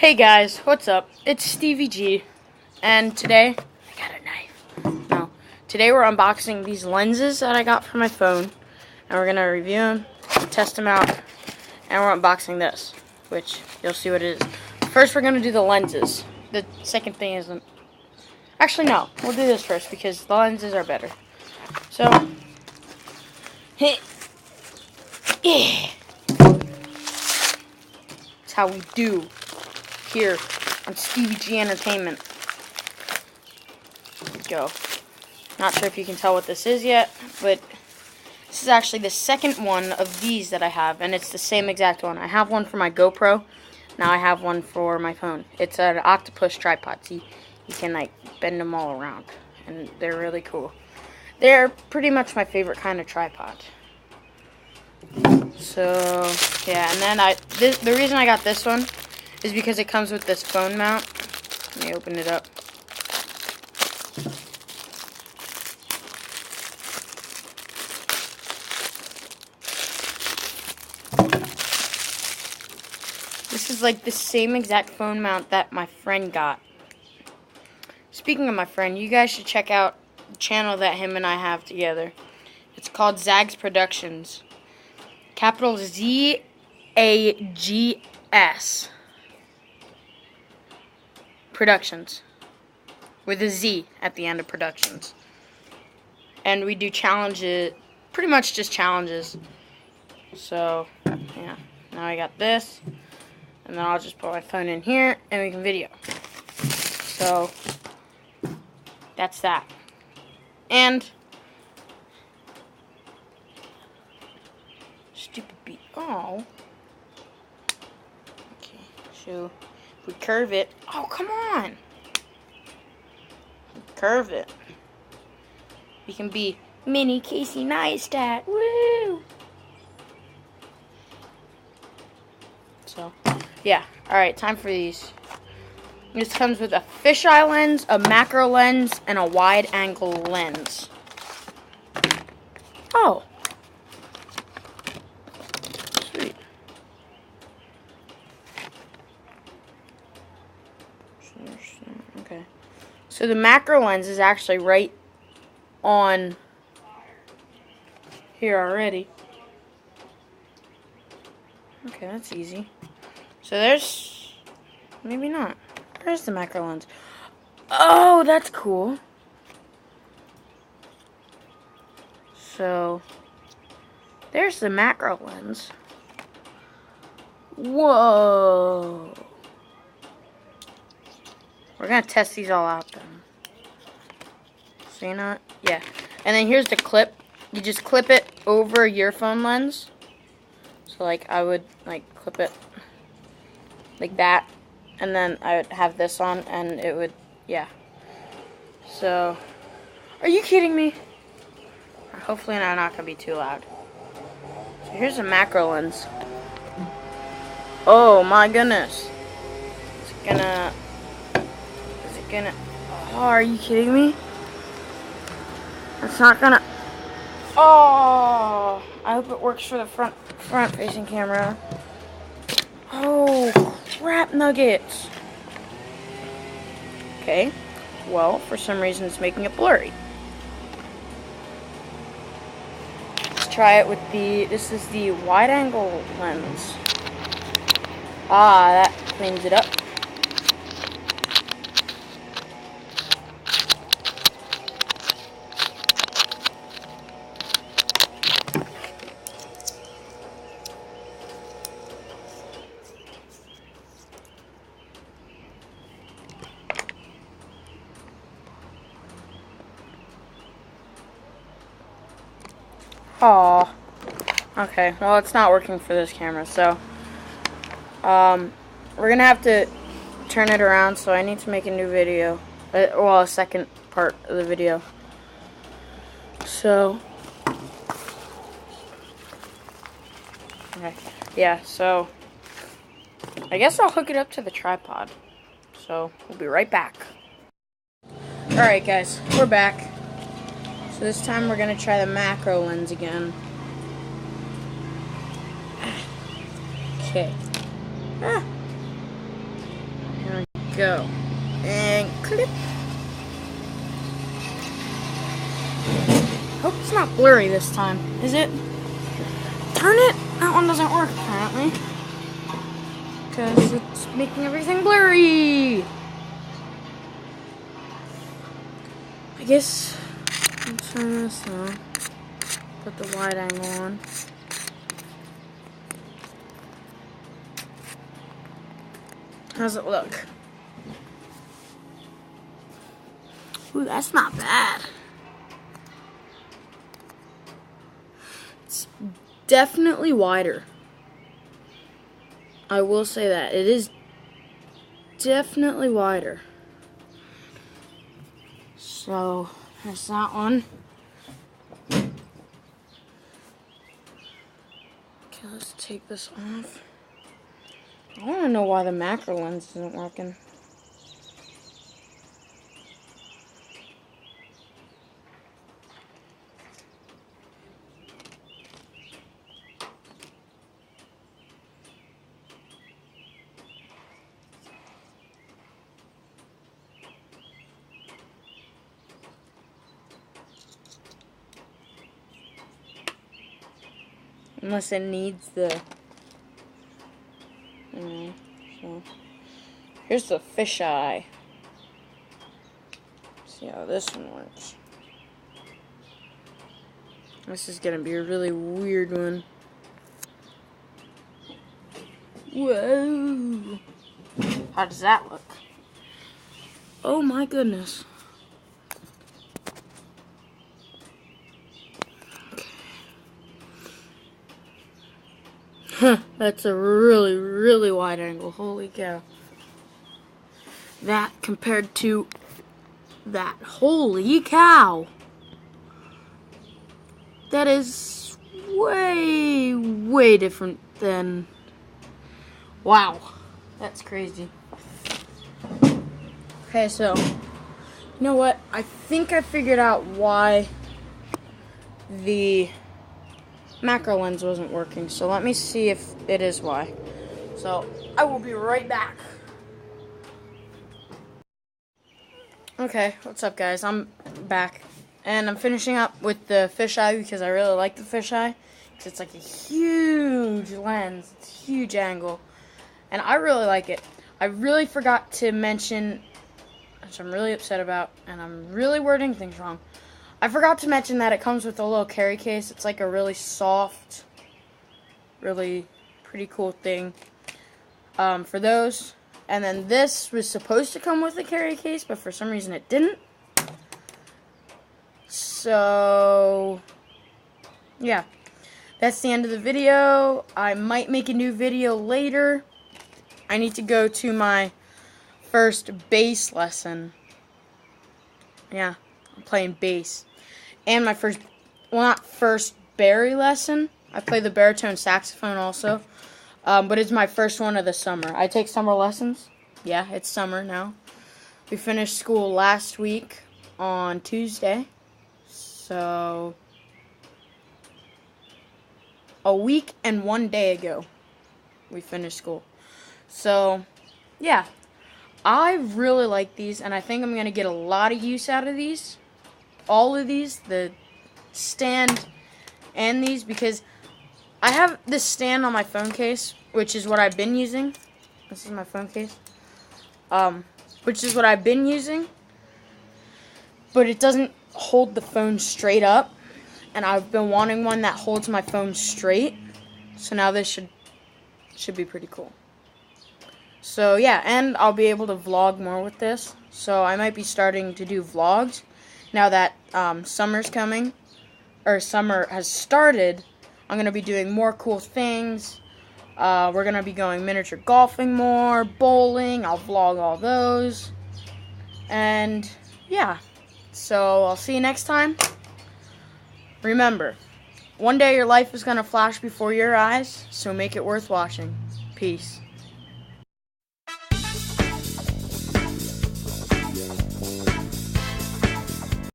Hey guys, what's up? It's Steve.E.G. and today I got a knife. No, today we're unboxing these lenses that I got for my phone, and we're gonna review them, test them out, and we're unboxing this, which you'll see what it is. First, we're gonna do the lenses. The second thing isn't. Actually, no, we'll do this first because the lenses are better. So, yeah. That's how we do here on Steve.E.G. Entertainment. There we go. Not sure if you can tell what this is yet, but this is actually the second one of these that I have, and it's the same exact one. I have one for my GoPro. Now I have one for my phone. It's an octopus tripod. See, you can like bend them all around, and they're really cool. They're pretty much my favorite kind of tripod. So yeah, and then the reason I got this one is because it comes with this phone mount. Let me open it up. This is like the same exact phone mount that my friend got. Speaking of my friend, you guys should check out the channel that him and I have together. It's called Zags Productions. Capital Z-A-G-S. Productions. With a Z at the end of Productions. And we do challenges, pretty much just challenges. So, yeah. Now I got this. And then I'll just put my phone in here and we can video. So, that's that. And stupid beat. Oh. Okay, so if we curve it. Oh, come on. Curve it. We can be mini Casey Neistat. Woo! So, yeah. Alright, time for these. This comes with a fisheye lens, a macro lens, and a wide angle lens. Oh. Sweet. Okay. So the macro lens is actually right on here already. Okay, that's easy. So there's, maybe not. Where's the macro lens? Oh, that's cool. So, there's the macro lens. Whoa. We're going to test these all out then. So, you know what? Yeah. And then here's the clip. You just clip it over your phone lens. So, like, I would, like, clip it like that. And then I would have this on, and it would, yeah. So, are you kidding me? Hopefully I'm not going to be too loud. So here's a macro lens. Oh my goodness. Is it gonna, oh, are you kidding me? It's not gonna, oh, I hope it works for the front facing camera. Oh, crap nuggets. Okay, well, for some reason it's making it blurry. Let's try it with this is the wide angle lens. Ah, that cleans it up. Aw. Okay, well it's not working for this camera, so we're gonna have to turn it around, so I need to make a new video. Well, a second part of the video. So okay. Yeah, so I guess I'll hook it up to the tripod. So we'll be right back. Alright guys, we're back. So this time we're going to try the macro lens again. Okay. go. And clip. Hope it's not blurry this time. Is it? Turn it. That one doesn't work apparently. Because it's making everything blurry. I guess I'll turn this on. Put the wide angle on. How's it look? Ooh, that's not bad. It's definitely wider. I will say that. It is definitely wider. So, there's that one. Okay, let's take this off. I want to know why the macro lens isn't working. Unless it needs the... so here's the fisheye. See how this one works. This is gonna be a really weird one. Whoa! How does that look? Oh my goodness. Huh, that's a really, really wide angle. Holy cow. That compared to that. Holy cow. That is way, way different than... Wow. That's crazy. Okay, so, you know what? I think I figured out why the macro lens wasn't working. So let me see if it is why. So I will be right back. Okay, what's up guys? I'm back. And I'm finishing up with the fisheye because I really like the fisheye. Because it's like a huge lens. It's a huge angle. And I really like it. I really forgot to mention, which I'm really upset about, and I'm really wording things wrong. I forgot to mention that it comes with a little carry case. It's like a really soft, really pretty cool thing for those. And then this was supposed to come with a carry case, but for some reason it didn't. So, yeah. That's the end of the video. I might make a new video later. I need to go to my first bass lesson. Yeah, I'm playing bass. And my first, well, not first bari lesson. I play the baritone saxophone also. But it's my first one of the summer. I take summer lessons. Yeah, it's summer now. We finished school last week on Tuesday. So, a week and 1 day ago, we finished school. So, yeah. I really like these, and I think I'm going to get a lot of use out of these. All of these, the stand and these, because I have this stand on my phone case, which is what I've been using. This is my phone case. Which is what I've been using. But it doesn't hold the phone straight up. And I've been wanting one that holds my phone straight. So now this should be pretty cool. So yeah, and I'll be able to vlog more with this. So I might be starting to do vlogs now that summer's coming, or summer has started. I'm going to be doing more cool things. We're going to be going miniature golfing more, bowling. I'll vlog all those. And yeah, so I'll see you next time. Remember, one day your life is going to flash before your eyes, so make it worth watching. Peace.